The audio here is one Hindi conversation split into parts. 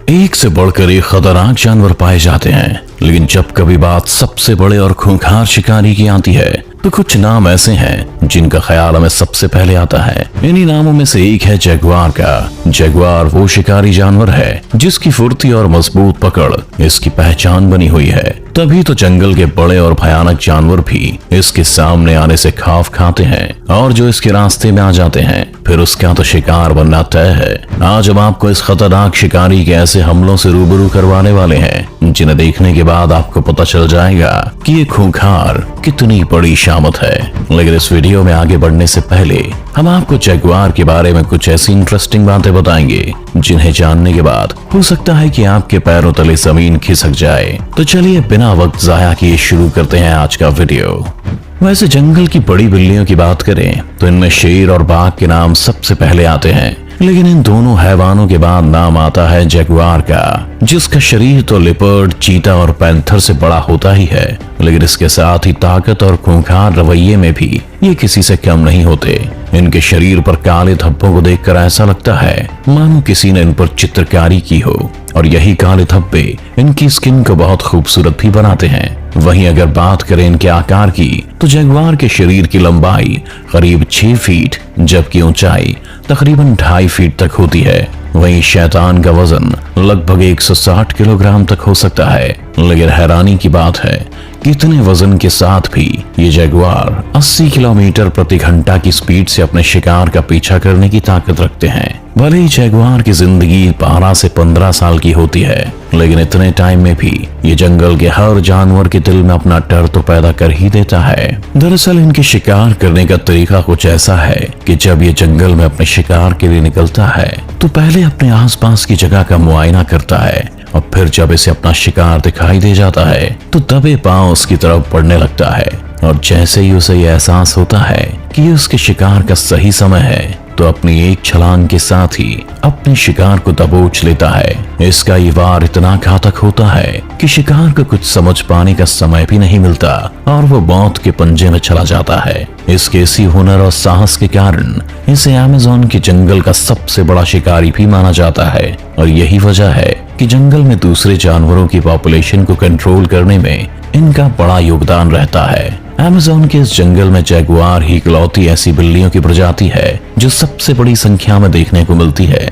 एक से बढ़कर एक खतरनाक जानवर पाए जाते हैं, लेकिन जब कभी बात सबसे बड़े और खूंखार शिकारी की आती है तो कुछ नाम ऐसे हैं जिनका ख्याल हमें सबसे पहले आता है। इन्हीं नामों में से एक है जगुआर का। जगुआर वो शिकारी जानवर है जिसकी फुर्ती और मजबूत पकड़ इसकी पहचान बनी हुई है। तभी तो जंगल के बड़े और भयानक जानवर भी इसके सामने आने से खौफ खाते हैं, और जो इसके रास्ते में आ जाते हैं फिर उसका तो शिकार बनना तय है। आज हम आपको इस खतरनाक शिकारी के ऐसे हमलों से रूबरू करवाने वाले हैं जिन्हें देखने के बाद आपको पता चल जाएगा कि ये खूंखार कितनी बड़ी शामत है। लेकिन इस वीडियो में आगे बढ़ने से पहले हम आपको जगुआर के बारे में कुछ ऐसी इंटरेस्टिंग बातें बताएंगे जिन्हें जानने के बाद हो सकता है कि आपके पैरों तले जमीन खिसक जाए। तो चलिए बिना वक्त जाया किए शुरू करते हैं आज का वीडियो। वैसे जंगल की बड़ी बिल्लियों की बात करें तो इनमें शेर और बाघ के नाम सबसे पहले आते हैं, लेकिन इन दोनों हैवानों के बाद नाम आता है जगुआर का, जिसका शरीर तो लिपर्ड, चीता और पैंथर से बड़ा होता ही है, लेकिन इसके साथ ही ताकत और खूंखार रवैये में भी ये किसी से कम नहीं होते। इनके शरीर पर काले धब्बों को देखकर ऐसा लगता है मानो किसी ने इन पर चित्रकारी की हो, और यही काले धब्बे इनकी स्किन को बहुत खूबसूरत भी बनाते हैं। वहीं अगर बात करें इनके आकार की तो जगुआर के शरीर की लंबाई करीब 6 फीट जबकि ऊंचाई तकरीबन 2.5 फीट तक होती है। वहीं शैतान का वजन लगभग 160 किलोग्राम तक हो सकता है, लेकिन हैरानी की बात है कि इतने वजन के साथ भी ये जगुआर 80 किलोमीटर प्रति घंटा की स्पीड से अपने शिकार का पीछा करने की ताकत रखते हैं। भले ही जगुआर की जिंदगी 12 से 15 साल की होती है, लेकिन इतने टाइम में भी ये जंगल के हर जानवर के दिल में अपना डर तो पैदा कर ही देता है। दरअसल इनके शिकार करने का तरीका कुछ ऐसा है कि जब ये जंगल में अपने शिकार के लिए निकलता है तो पहले अपने आसपास की जगह का मुआयना करता है, और फिर जब इसे अपना शिकार दिखाई दे जाता है तो दबे पांव उसकी तरफ बढ़ने लगता है, और जैसे ही उसे ये एहसास होता है कि ये उसके शिकार का सही समय है तो अपनी एक छलांग के साथ ही अपने शिकार को दबोच लेता है। इसका ये वार इतना घातक होता है कि शिकार को कुछ समझ पाने का समय भी नहीं मिलता और वो मौत के पंजे में चला जाता है। इसके इसी हुनर और साहस के कारण इसे अमेज़न के जंगल का सबसे बड़ा शिकारी भी माना जाता है, और यही वजह है कि जंगल में दूसरे जानवरों की पॉपुलेशन को कंट्रोल करने में इनका बड़ा योगदान रहता है। अमेज़न के इस जंगल में जगुआर ही इकलौती ऐसी बिल्लियों की प्रजाति है जो सबसे बड़ी संख्या में देखने को मिलती है।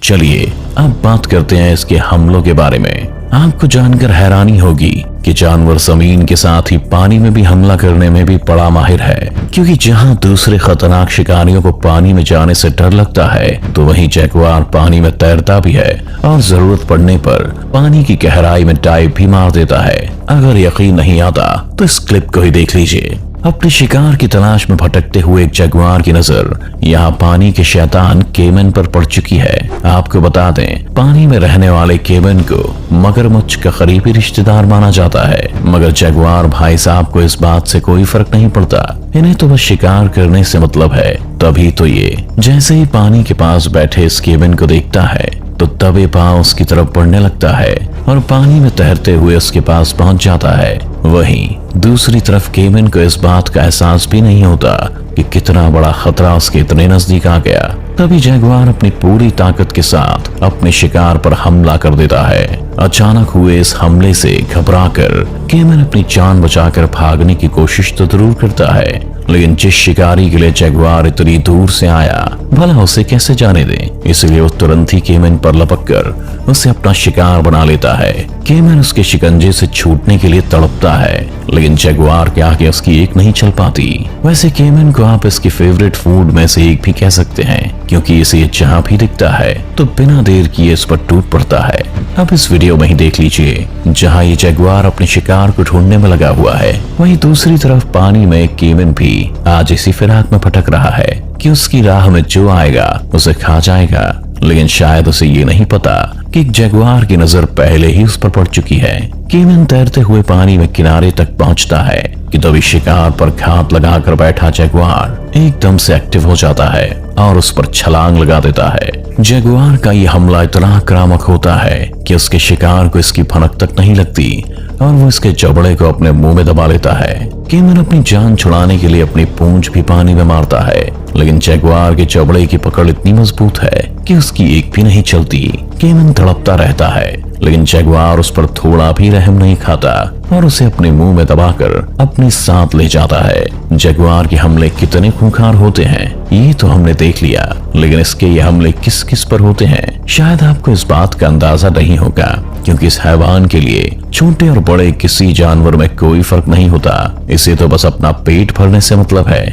चलिए अब बात करते हैं इसके हमलों के बारे में। आपको जानकर हैरानी होगी कि जानवर जमीन के साथ ही पानी में भी हमला करने में भी बड़ा माहिर है, क्योंकि जहां दूसरे खतरनाक शिकारियों को पानी में जाने से डर लगता है तो वहीं जगुआर पानी में तैरता भी है और जरूरत पड़ने पर पानी की गहराई में डाइव भी मार देता है। अगर यकीन नहीं आता तो इस क्लिप को ही देख लीजिए। अपने शिकार की तलाश में भटकते हुए एक जगुआर की नजर यहाँ पानी के शैतान केमन पर पड़ चुकी है। आपको बता दें, पानी में रहने वाले केमन को मगरमच्छ का करीबी रिश्तेदार माना जाता है, मगर जगुआर भाई साहब को इस बात से कोई फर्क नहीं पड़ता। इन्हें तो बस शिकार करने से मतलब है। तभी तो ये जैसे ही पानी के पास बैठे इस केमन को देखता है तो दबे पांव उसकी तरफ बढ़ने लगता है और पानी में तैरते हुए उसके पास पहुंच जाता है। वहीं दूसरी तरफ केमन को इस बात का एहसास भी नहीं होता कि कितना बड़ा खतरा उसके इतने नजदीक आ गया। तभी जगुआर अपनी पूरी ताकत के साथ अपने शिकार पर हमला कर देता है। अचानक हुए इस हमले से घबराकर केमन अपनी जान बचाकर भागने की कोशिश तो जरूर करता है, लेकिन जिस शिकारी के लिए जगुआर इतनी दूर से आया भला उसे कैसे जाने दे, इसलिए वो तुरंत ही केमन पर लपककर उसे अपना शिकार बना लेता है। केमन उसके शिकंजे से छूटने के लिए तड़पता है, लेकिन जगुआर के आगे उसकी एक नहीं चल पाती। वैसे केमन को आप इसकी फेवरेट फूड में से एक भी कह सकते हैं, क्योंकि इसे जहाँ भी दिखता है तो बिना देर किए इस पर टूट पड़ता है। अब इस वीडियो में ही देख लीजिए, जहाँ ये जगुआर अपने शिकार को ढूंढने में लगा हुआ है, वहीं दूसरी तरफ पानी में केमन भी आज इसी फिराक में भटक रहा है कि उसकी राह में जो आएगा उसे खा जाएगा। लेकिन शायद उसे ये नहीं पता कि एक जगुआर की नजर पहले ही उस पर पड़ चुकी है। केमन तैरते हुए पानी में किनारे तक पहुंचता है कि तभी शिकार पर घात लगाकर बैठा जगुआर एकदम से एक्टिव हो जाता है और उस पर छलांग लगा देता है। जगुआर का यह हमला इतना आक्रामक होता है कि उसके शिकार को इसकी भनक तक नहीं लगती और वो इसके जबड़े को अपने मुंह में दबा लेता है। केमन अपनी जान छुड़ाने के लिए अपनी पूंछ भी पानी में मारता है, लेकिन जैगुआर के चबड़े की पकड़ इतनी मजबूत है कि उसकी एक भी नहीं चलती। केमन तड़पता रहता है, लेकिन जैगुआर उस पर थोड़ा भी रहम नहीं खाता और उसे अपने मुंह में दबाकर अपने साथ ले जाता है। जैगुआर के हमले कितने खूंखार होते हैं ये तो हमने देख लिया, लेकिन इसके ये हमले किस किस पर होते हैं शायद आपको इस बात का अंदाजा नहीं होगा, क्योंकि इस हैवान के लिए छोटे और बड़े किसी जानवर में कोई फर्क नहीं होता। इसे तो बस अपना पेट भरने से मतलब है।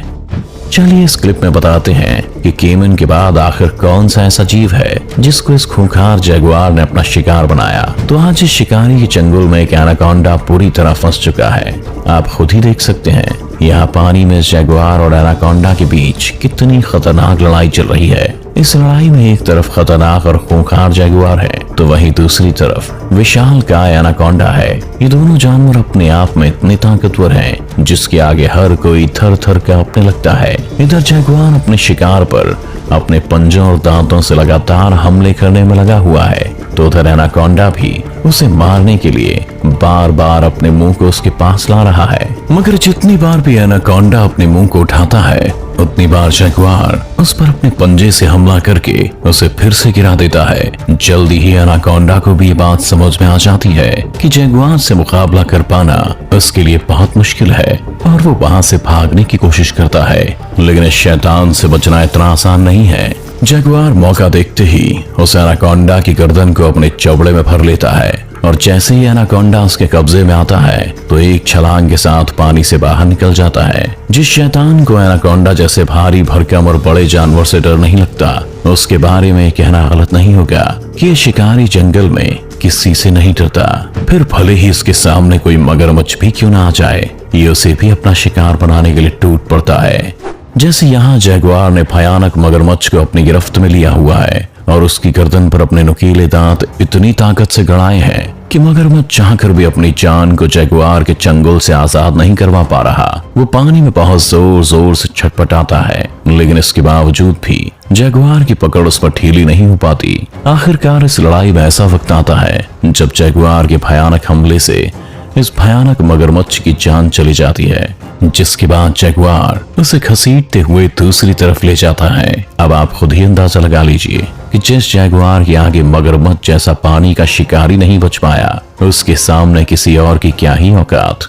चलिए इस क्लिप में बताते हैं कि केमन के बाद आखिर कौन सा ऐसा जीव है जिसको इस खूंखार जैगुआर ने अपना शिकार बनाया। तो आज इस शिकारी के चंगुल में एक एनाकोंडा पूरी तरह फंस चुका है। आप खुद ही देख सकते हैं यहाँ पानी में जैगुआर और एनाकोंडा के बीच कितनी खतरनाक लड़ाई चल रही है। इस लड़ाई में एक तरफ खतरनाक और खूंखार जैगुआर है तो वहीं दूसरी तरफ विशाल काय एनाकोंडा है। ये दोनों जानवर अपने आप में इतने ताकतवर हैं जिसके आगे हर कोई थर थर कांपने लगता है। इधर जैगुआर अपने शिकार पर अपने पंजों और दांतों से लगातार हमले करने में लगा हुआ है, तो उधर एनाकोंडा भी उसे मारने के लिए बार बार अपने मुंह को उसके पास ला रहा है। मगर जितनी बार भी एनाकोंडा अपने मुंह को उठाता है उतनी बार जैगुआर उस पर अपने पंजे से हमला करके उसे फिर से गिरा देता है। जल्दी ही एनाकोंडा को भी ये बात समझ में आ जाती है कि जैगुआर से मुकाबला कर पाना उसके लिए बहुत मुश्किल है और वो वहां से भागने की कोशिश करता है, लेकिन इस शैतान से बचना इतना आसान नहीं है। जैगुआर मौका देखते ही उस एनाकोंडा की गर्दन को अपने चबड़े में भर लेता है और जैसे ही एनाकोंडा उसके कब्जे में आता है तो एक छलांग के साथ पानी से बाहर निकल जाता है। जिस शैतान को एनाकोंडा जैसे भारी भरकम और बड़े जानवर से डर नहीं लगता, उसके बारे में कहना गलत नहीं होगा कि ये शिकारी जंगल में किसी से नहीं डरता। फिर भले ही इसके सामने कोई मगरमच्छ भी क्यों ना आ जाए, ये उसे भी अपना शिकार बनाने के लिए टूट पड़ता है। जैसे यहाँ जैगुआर ने भयानक मगरमच्छ को अपनी गिरफ्त में लिया हुआ है और उसकी गर्दन पर अपने नुकीले दांत इतनी ताकत से गड़ाए हैं कि मगरमच्छ चाहकर भी अपनी जान को जैगुआर के चंगुल से आजाद नहीं करवा पा रहा। वो पानी में बहुत जोर जोर से छटपटाता है, लेकिन इसके बावजूद भी जैगुआर की पकड़ उस पर ढीली नहीं हो पाती। आखिरकार इस लड़ाई में ऐसा वक्त आता है जब जैगुआर के भयानक हमले से इस भयानक मगरमच्छ की जान चली जाती है, जिसके बाद जैगुआर उसे घसीटते हुए दूसरी तरफ ले जाता है। अब आप खुद ही अंदाजा लगा लीजिए कि जिस जैगुआर के आगे मगरमच्छ जैसा पानी का शिकारी नहीं बच पाया, उसके सामने किसी और की क्या ही औकात।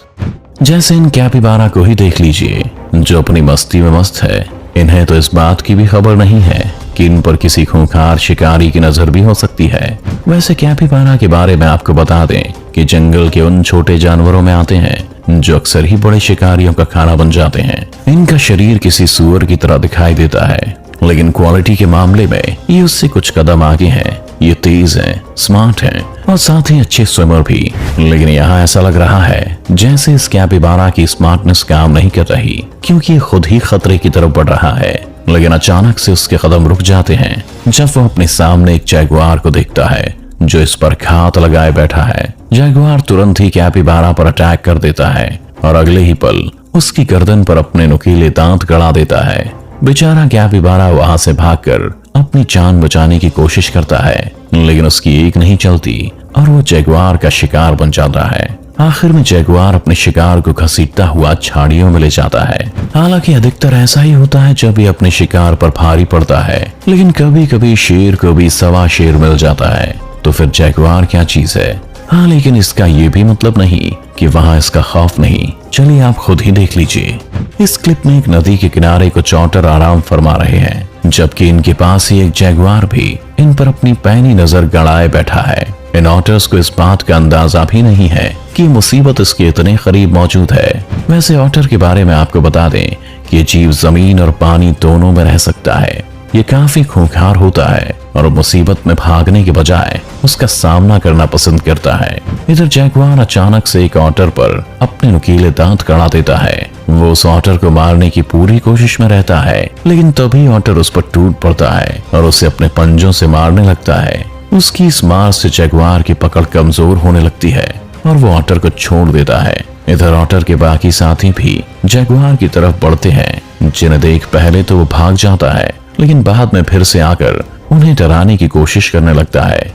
जैसे इन कैपिबारा को ही देख लीजिए जो अपनी मस्ती में मस्त है। इन्हें तो इस बात की भी खबर नहीं है कि इन पर किसी खूंखार शिकारी की नजर भी हो सकती है। वैसे कैपिबारा के बारे में आपको बता दें कि जंगल के उन छोटे जानवरों में आते हैं जो अक्सर ही बड़े शिकारियों का खाना बन जाते हैं। इनका शरीर किसी सूअर की तरह दिखाई देता है, लेकिन क्वालिटी के मामले में ये उससे कुछ कदम आगे हैं। ये तेज हैं, स्मार्ट हैं और साथ ही अच्छे स्विमर भी। लेकिन यहाँ ऐसा लग रहा है जैसे इस कैपिबारा की स्मार्टनेस काम नहीं कर रही, क्योंकि ये खुद ही खतरे की तरफ बढ़ रहा है। लेकिन अचानक से उसके कदम रुक जाते हैं जब वो अपने सामने एक जैगुआर को देखता है जो इस पर घात लगाए बैठा है। जैगुआर तुरंत ही कैपिबारा पर अटैक कर देता है और अगले ही पल उसकी गर्दन पर अपने नुकीले दांत गड़ा देता है। बेचारा कैपिबारा वहां से भागकर अपनी जान बचाने की कोशिश करता है, लेकिन उसकी एक नहीं चलती और वो जैगुआर का शिकार बन जाता है। आखिर में जैगुआर अपने शिकार को घसीटता हुआ झाड़ियों में ले जाता है। हालांकि अधिकतर ऐसा ही होता है जब ये अपने शिकार पर भारी पड़ता है, लेकिन कभी कभी शेर को भी सवा शेर मिल जाता है। तो फिर जैगुआर क्या चीज है। हाँ, लेकिन इसका ये भी मतलब नहीं कि वहाँ इसका खौफ नहीं। चलिए आप खुद ही देख लीजिए। इस क्लिप में एक नदी के किनारे कुछ ऑटर आराम फरमा रहे हैं, जबकि इनके पास ही एक जैगुआर भी इन पर अपनी पैनी नजर गड़ाए बैठा है। इन ऑटर्स को इस बात का अंदाजा भी नहीं है कि मुसीबत इसके इतने करीब मौजूद है। वैसे ऑटर के बारे में आपको बता दें कि ये जीव जमीन और पानी दोनों में रह सकता है। ये काफी खूंखार होता है और मुसीबत में भागने के बजाय उसका सामना करना पसंद करता है। इधर जैगुआर अचानक से एक ऑटर पर अपने नुकीले दांत गड़ा देता है। वो उस ऑटर को मारने की पूरी कोशिश में रहता है, लेकिन तभी ऑटर उस पर टूट पड़ता है और उसे अपने पंजों से मारने लगता है। उसकी इस मार से जैगुआर की पकड़ कमजोर होने लगती है और वो ऑटर को छोड़ देता है। इधर ऑटर के बाकी साथी भी जैगुआर की तरफ बढ़ते हैं, जिन्हें देख पहले तो वो भाग जाता है, लेकिन बाद में फिर से आकर उन्हें डराने की कोशिश करने लगता है।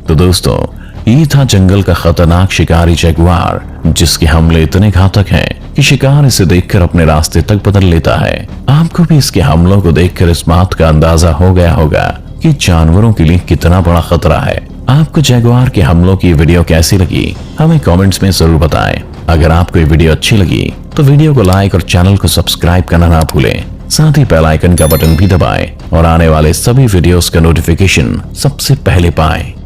तो दोस्तों, ये था जंगल का खतरनाक शिकारी जगुआर, जिसके हमले इतने घातक हैं कि शिकार इसे देखकर अपने रास्ते तक बदल लेता है। आपको भी इसके हमलों को देखकर इस बात का अंदाजा हो गया होगा कि जानवरों के लिए कितना बड़ा खतरा है। आपको जगुआर के हमलों की वीडियो कैसी लगी हमें कमेंट्स में जरूर बताएं। अगर आपको ये वीडियो अच्छी लगी तो वीडियो को लाइक और चैनल को सब्सक्राइब करना ना भूलें। साथ ही बेल आइकन का बटन भी दबाएं और आने वाले सभी वीडियोस का नोटिफिकेशन सबसे पहले पाएं।